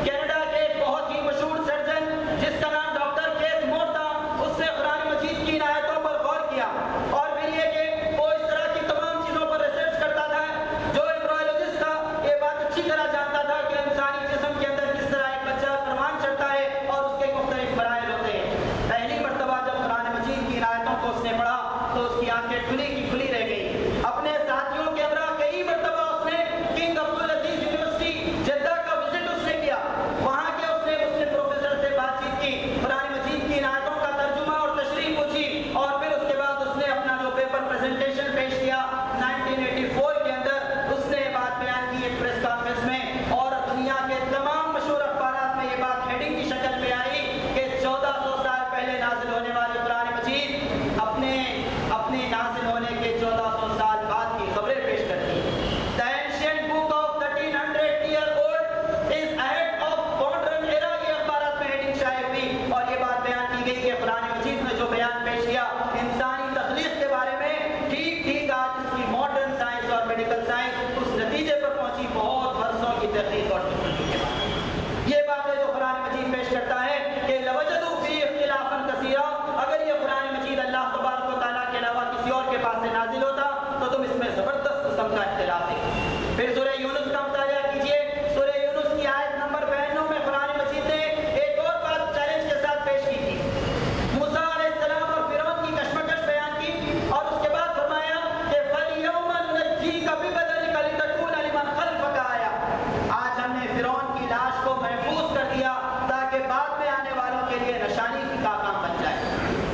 کینیڈا کے ایک بہت ہی مشہور سرجن جس کا نام ڈاکٹر کیتھ مور تھا، اس نے قرآن مجید کی آیتوں پر غور کیا اور پھر یہ کہ وہ اس طرح کی تمام چیزوں پر ریسرچ کرتا تھا. جو ایمبرایولوجسٹ تھا یہ بات اچھی طرح جانتا تھا کہ انسانی جسم کے اندر کس طرح ایک بچہ پروان چڑھتا ہے اور اس کے مختلف مراحل ہوتے ہیں. پہلی مرتبہ جب قرآن مجید کی آیتوں کو اس نے پڑھا تو اس کی آنکھیں کھلی کی کھلی رہ گئی. اپنے ساتھیوں کے ہمراہ کئی مرتبہ اس نے کنگ عبدالعزیز یونیورسٹی جدہ کا وزٹ اس نے کیا. وہاں کے اس نے مسلم پروفیسر سے بات چیت کی، قرآن مجید کی آیتوں کا ترجمہ اور تشریح پوچھی اور پھر اس کے بعد اس نے اپنا جو پیپر پریزنٹیشن پیش کیا 1984 کے اندر اس نے بات بیان کی ایک پریس کانفرنس میں. اور دنیا کے تمام مشہور اخبارات میں یہ بات ہیڈنگ کی شکل میں آئی کہ 1400 سال پہلے نازل ہونے والے قرآن مجید اپنے نازل ہونے کے 1400 سال بعد کی خبریں پیش کرتی ہے. The ancient book of 1300 year old is ahead of modern era، یہ اخبارات میں ہیڈنگ شائع ہوئی اور یہ بات بیان کی گئی کہ قرآن مجید نے جو بیان پیش کیا انسانی تخلیق کے بارے میں ٹھیک آج اس کی ماڈرن سائنس اور میڈیکل سائنس اس نتیجے پر پہنچی بہت برسوں کی تحقیق اور تجربے کے بعد. یہ بات ہے جو قرآن مجید پیش کرتا ہے کہ لوجدوا فیہ اختلافا کثیرا. اگر یہ قرآن مجید اللہ تبارک و تعالیٰ کے علاوہ کسی اور کے پاس سے نازل ہوتا تو تم اس میں زبردست قسم کا اختلاف دیکھو. پھر سورہ یونس کا مطالعہ کیجیے. سورہ یونس کی آیت نمبر 92 میں قرآن مجید نے ایک اور بات چیلنج کے ساتھ پیش کی تھی. موسیٰ علیہ السلام اور فرعون کی کشمکش بیان کی اور اس کے بعد فرمایا کہ فَالْيَوْمَ نُنَجِّيكَ بِبَدَنِكَ لِتَكُونَ لِمَنْ خَلْفَكَ آیَةً. آج ہم نے فرعون کی لاش کو محفوظ کر دیا تاکہ بعد میں آنے والوں کے لیے نشانی کا کام بن جائے.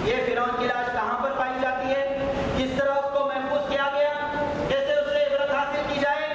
یہ فرعون کی لاش کہاں پر پائی جاتی ہے، کس طرح اس کو محفوظ کیا گیا، کیسے اس سے عبرت حاصل کی جائے،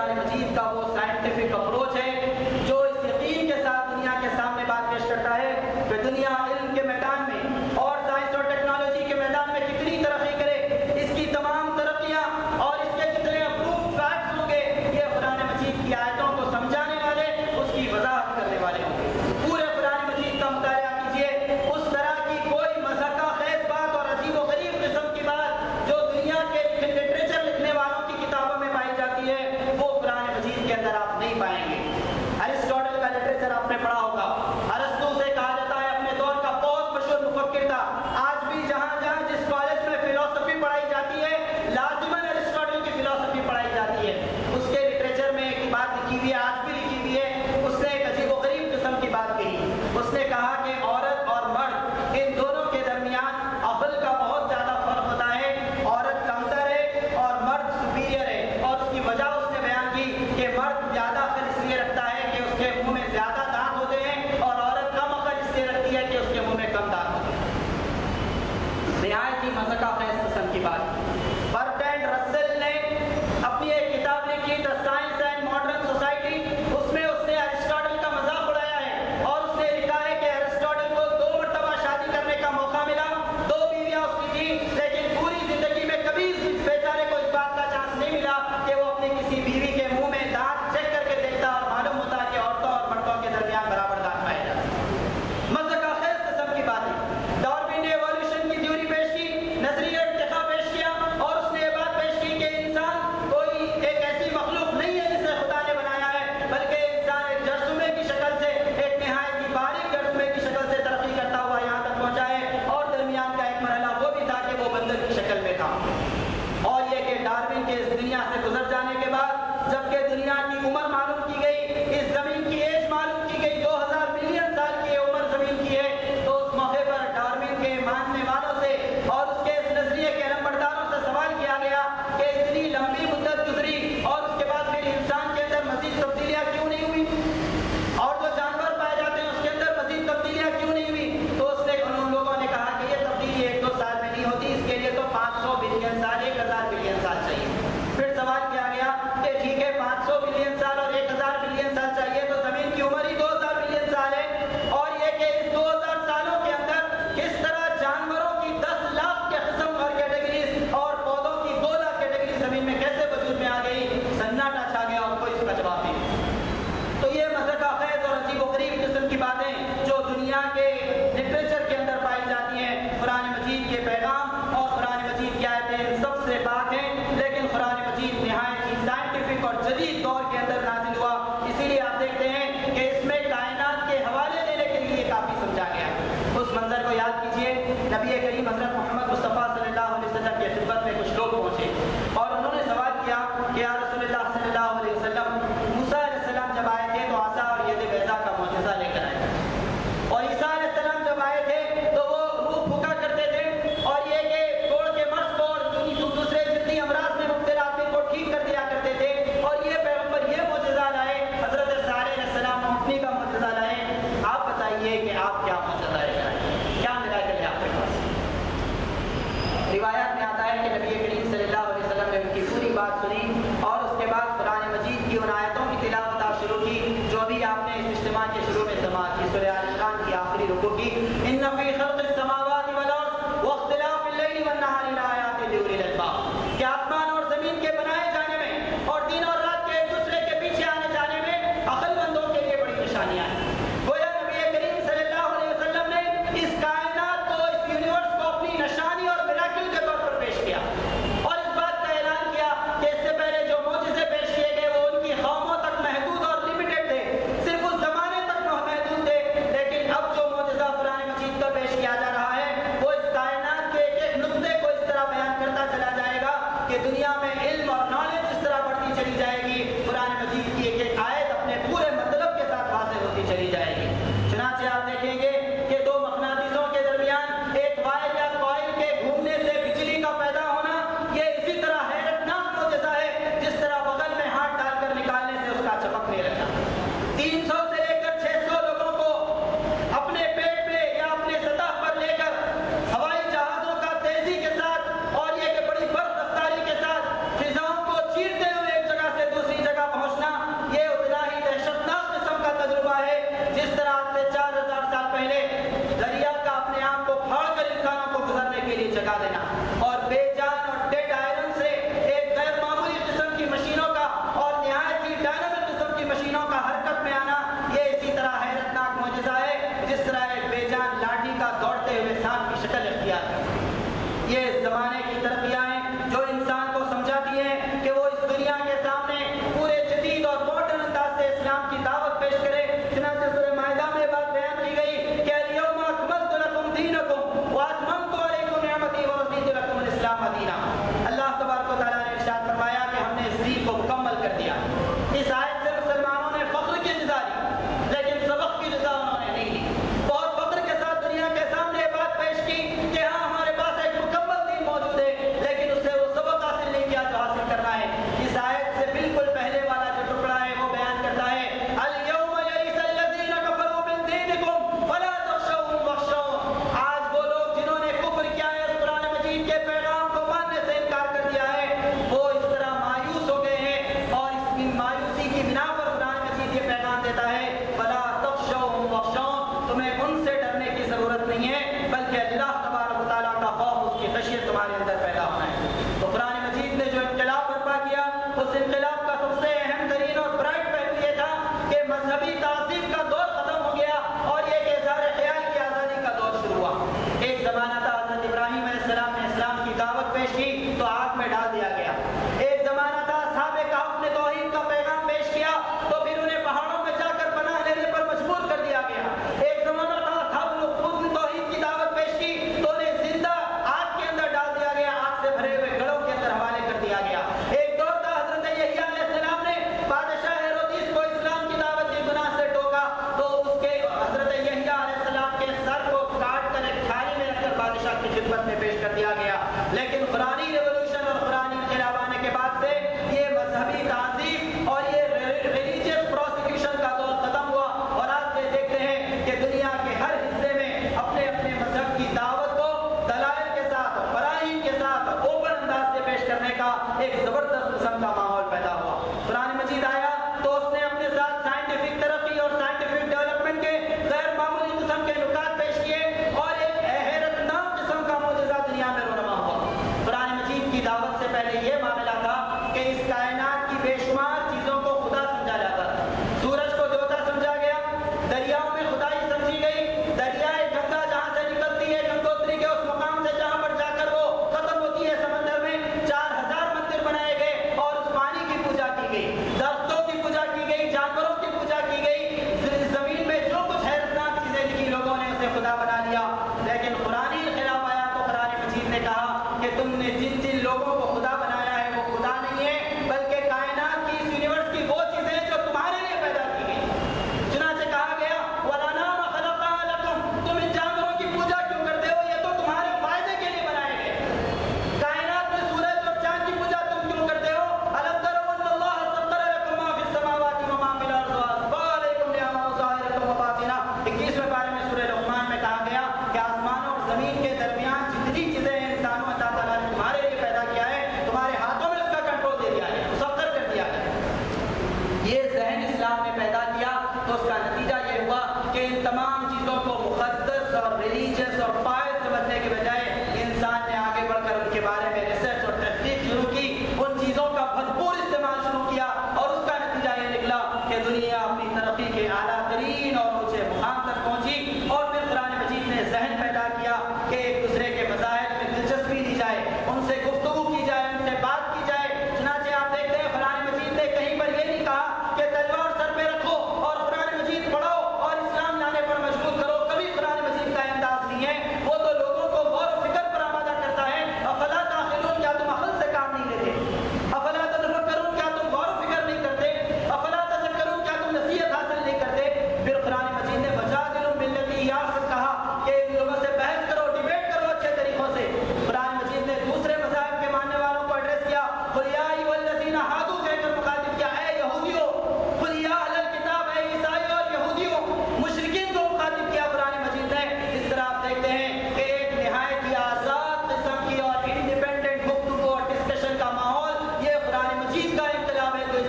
قرآن مجید کا وہ سائنٹیفک اپروچ ہے جو اس یقین کے ساتھ دنیا کے سامنے بات پیش کرتا ہے کہ دنیا علم کے میدان میں اور سائنس اور ٹیکنالوجی کے میدان میں کتنی ترقی کرے، اس کی تمام ترقیاں اور اس کے جتنے اپروو فیکٹس ہوں گے یہ قرآن مجید کی آیتوں کو سمجھانے والے، اس کی وضاحت کرنے والے ہوں گے۔ پورے قرآن مجید کا مطالعہ کیجیے، اس طرح کی کوئی مضحکہ خیز بات اور عجیب و غریب قسم کی بات جو دنیا کے لٹریچر لکھنے والوں کی کتابوں میں پائی جاتی ہے وہ قرآن مجید کے اندر آپ نہیں پائیں گے۔ ارسطوٹل کا لٹریچر آپ نے پڑھا ہوگا، ارسطو سے کہا جاتا ہے اپنے دور کا بہت مشہور مفکر تھا۔ آج بھی جہاں جہاں جس کالج میں فلسفی پڑھائی جاتی ہے لازماً ارسطوٹل کی فلسفی پڑھائی جاتی ہے۔ اس کے لٹریچر میں ایک بات لکھی ہوئی ہے، آج بھی لکھی ہوئی ہے، اس نے ایک عجیب و غریب قسم کی بات کہی۔ اس نے کہا کہ عورت اور مرد ان دونوں کے درمیان عقل کا بہت زیادہ فرق ہوتا ہے، عورت کمتر ہے اور مرد سپیریئر ہے، اور اس کی وجہ اس نے بیان کی کہ مرد زیادہ عقل اس لیے رکھتا ہے کہ اس کے منہ میں زیادہ دانت ہوتے ہیں اور عورت کم عقل اس لیے رکھتی ہے کہ اس کے منہ میں کم دانت ہوتے ہیں۔ نہایت ہی مذہقہ خیز قسم کی بات۔ برٹرینڈ رسل نے اپنی ایک کتاب لکھی دی سائنس اینڈ ماڈرن سوسائٹی، اس میں اس نے ارسطوٹل کا مذاق اڑایا ہے اور اس نے لکھا ہے کہ ارسطوٹل کو 2 مرتبہ شادی کرنے کا موقع ملا، 2 بیویاں اس کی تھی، لیکن پوری زندگی میں کبھی اس بیچارے کو اس بات کا چانس نہیں ملا کہ وہ اپنی کسی بیوی کے منہ میں دانت چیک کر کے دیکھتا اور معلوم ہوتا کہ عورتوں اور مردوں کے درمیان برابر دانت پائے جاتے ہیں۔ مذہقہ خیز قسم کی بات ہے۔ ڈارون نے ایوولوشن کی تھیوری پیش کی، نظریہ ارتقاء پیش کیا اور اس نے یہ بات پیش کی کہ انسان کوئی ایک ایسی مخلوق نہیں ہے جسے خدا نے بنایا ہے، بلکہ انسان ایک جرثومے کی شکل سے، ایک نہایت ہی باریک جرثومے کی شکل سے ترقی کرتا ہوا یہاں تک پہنچا ہے، اور درمیان کا ایک مرحلہ وہ بھی تھا کہ وہ بندر کی شکل میں تھا۔ اور یہ کہ ڈارون کے اس دنیا سے گزر جانے کے بعد جبکہ دنیا کی عمر معلوم کی گئی، اس زمین کی ایج معلوم کی گئی، 2000 ملین سال کی یہ عمر زمین کی ہے، تو اس موقع پر ڈارون کے ماننے والوں سے اور اس کے اس نظریے کے علمبرداروں سے سوال کیا گیا کہ اتنی لمبی مدت گزری اور اس کے بعد پھر انسان کے اندر مزید تبدیلیاں کیوں نہیں ہوئی، اور جو جانور پائے جاتے ہیں اس کے اندر مزید تبدیلیاں کیوں نہیں ہوئی؟ تو اس نے ان لوگوں نے کہا کہ یہ تبدیلی 1-2 سال میں نہیں ہوتی، اس کے لیے تو 500 بلین سال 1000 بلین سال چاہیے۔ پھر سوال کیا گیا کہ ٹھیک ہے 500 بلین سال اور 1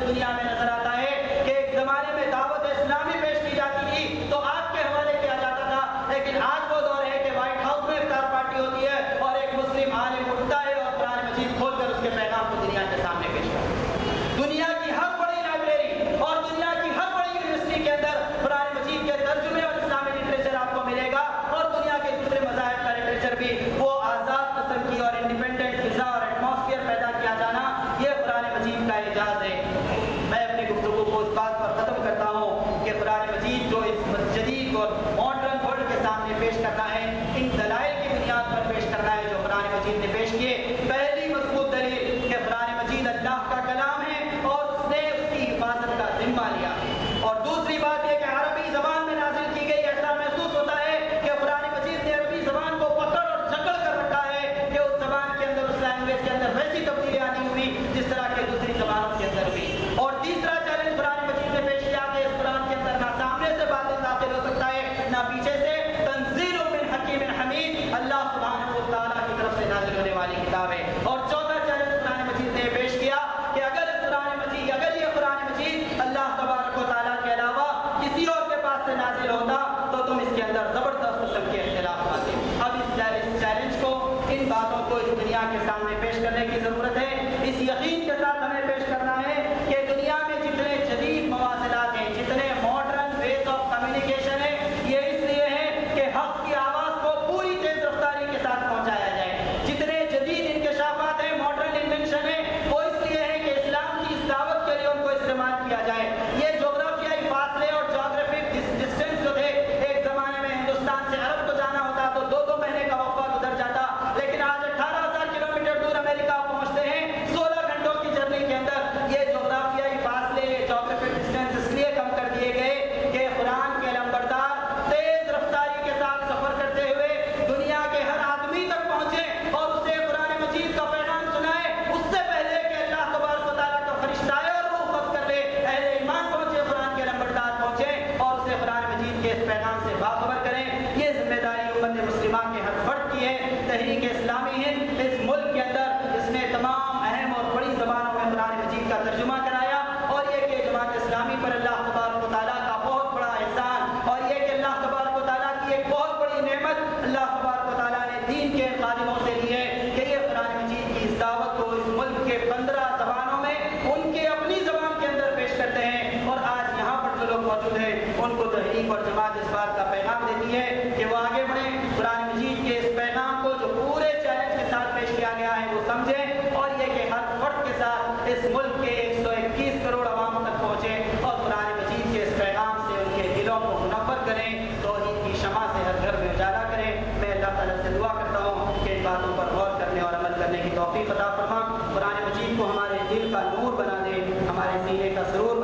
دنیا میں نظر آتا ہے کہ ایک زمانے میں دعوت اسلامی پیش کی جاتی تھی تو آگ کے حوالے کیا جاتا تھا، لیکن آج وہ دور ہے کہ وائٹ ہاؤس میں افطار پارٹی ہوتی ہے اور ایک مسلم عالم اٹھتا ہے اور قرآن مجید کھول کر اس کے پیغام کو دنیا کے سامنے پیش کرتا ہے۔ دنیا کی ہر بڑی لائبریری اور دنیا کی ہر بڑی یونیورسٹی کے اندر قرآن مجید کے ترجمے اور اسلامی لٹریچر آپ کو ملے گا، اور دنیا کے دوسرے مذاہب کا لٹریچر بھی وہ آزاد قسم کی اور انڈیپینڈنٹ فضا اور ایٹماسفیئر پیدا کیا جانا، یہ قرآن مجید کا اعجاز ہے۔ میں اپنی گفتگو کو اس بات پر ختم کرتا ہوں کہ قرآن مجید جو اس جدید اور ماڈرن ورلڈ کے سامنے پیش کرنا ہے، ان دلائل کی بنیاد پر پیش کرنا ہے جو قرآن مجید نے پیش کیے۔ پہلی مضبوط دلیل کہ قرآن مجید اللہ کا کلام ہے اور اس نے اس کی حفاظت کا ذمہ لیا، اور دوسری بات یہ کہ عربی زبان میں نازل کی گئی۔ ایسا محسوس ہوتا ہے کہ قرآن مجید نے عربی زبان کو پکڑ اور جکڑ کر رکھا ہے کہ اس زبان کے اندر، اس لینگویج کے اندر ویسی تبدیلیاں نہیں ہوئی جس طرح کے دوسری زبانوں کے اندر ہوئی۔ اور تیسرا چیلنج قرآن مجید نے پیش کیا کہ اس قرآن کے اندر نہ سامنے سے باطل داخل ہو سکتا ہے نہ پیچھے سے، تنزیل من حکیم حمید، اللہ سبحانہ و تعالیٰ کی طرف سے نازل ہونے والی کتاب ہے۔ اور چوتھا چیلنج قرآن مجید نے پیش کیا کہ اگر یہ قرآن مجید اللہ تبارک و تعالیٰ کے علاوہ کسی اور کے پاس سے نازل ہوتا تو تم اس کے اندر زبردست قسم کے اختلاف پاتے۔ اب اس چیلنج کو، ان باتوں کو اس دنیا کے سامنے پیش کرنے کی ضرورت ہے۔ اس یقین کے ساتھ ہمیں پیش کرنا ہے کہ دنیا میں جتنے جدید مواصلات ہیں، جتنے ماڈرن ویز آف کمیونیکیشن ہے، یہ اس لیے ہے کہ حق کی آواز کو پوری تیز رفتاری کے ساتھ پہنچایا جائے۔ جتنے جدید انکشافات ہیں، ماڈرن انوینشن ہے، وہ اس لیے ہے کہ اسلام کی اس دعوت کے لیے ان کو استعمال کیا جائے۔ یہ جغرافیائی فاصلے اور جغرافک ڈسٹینس جو تھے، ایک زمانے میں ہندوستان سے عرب کو جانا ہوتا تو 2 مہینے کا وقفہ گزر جاتا، لیکن آج 18,000 کلومیٹر دور امریکہ پہنچتے ہیں 16 گھنٹوں کی جرنی کے اندر۔ یہ جغرافیائی فاصلے، جغرافک ڈسٹینس اس لیے کم کر دیے گئے کہ قرآن کے لمبردار تیز رفتاری کے ساتھ سفر کرتے ہوئے دنیا کے ہر آدمی تک پہنچے اور اسے قرآن مجید کا پیغام سنائے، اس سے پہلے کہ اللہ تبارک و تعالیٰ کا فرشتہ آئے اور روح قبض کر لے، اہل ایمان پہنچے، قرآن کے لمبردار پہنچے اور اسے قرآن مجید کے اس پیغام سے باخبر کریں۔ یہ ذمہ داری امت مسلمہ کے ہر فرد کی ہے۔ تحریک اسلامی ہند اس ملک کے اندر اس نے تمام اہم اور بڑی زبانوں میں قرآن مجید کا ترجمہ کرایا، اور یہ کہ جماعت اسلامی پر اللہ تبارک و تعالیٰ کا بہت بڑا احسان، اور یہ کہ اللہ تبارک و تعالیٰ کی ایک بہت بڑی نعمت اللہ تبارک و تعالیٰ نے دین کے خادموں سے لی ہے کہ یہ قرآن مجید کی اس دعوت کو اس ملک کے 15 زبانوں میں ان کے اپنی زبان کے اندر پیش کرتے ہیں۔ اور آج یہاں پر جو لوگ موجود ہیں ان کو تحریک اور جماعت اس بات کا پیغام دیتی ہے کہ وہ آگے بڑھیں، قرآن مجید کے اس پیغام کو جو پورے چیلنج کے ساتھ پیش کیا گیا ہے وہ سمجھیں، اور یہ کہ ہر فرد کے ساتھ اس ملک کے 121 کروڑ عوام تک پہنچے اور قرآن مجید کے اس پیغام سے ان کے دلوں کو منور کریں، توحید کی شمع سے ہر گھر میں اجالا کریں۔ میں اللہ تعالیٰ سے دعا کرتا ہوں کہ ان باتوں پر غور کرنے اور عمل کرنے کی توفیق عطا فرما، قرآن مجید کو ہمارے دل کا نور بنا دے، ہمارے سینے کا سرور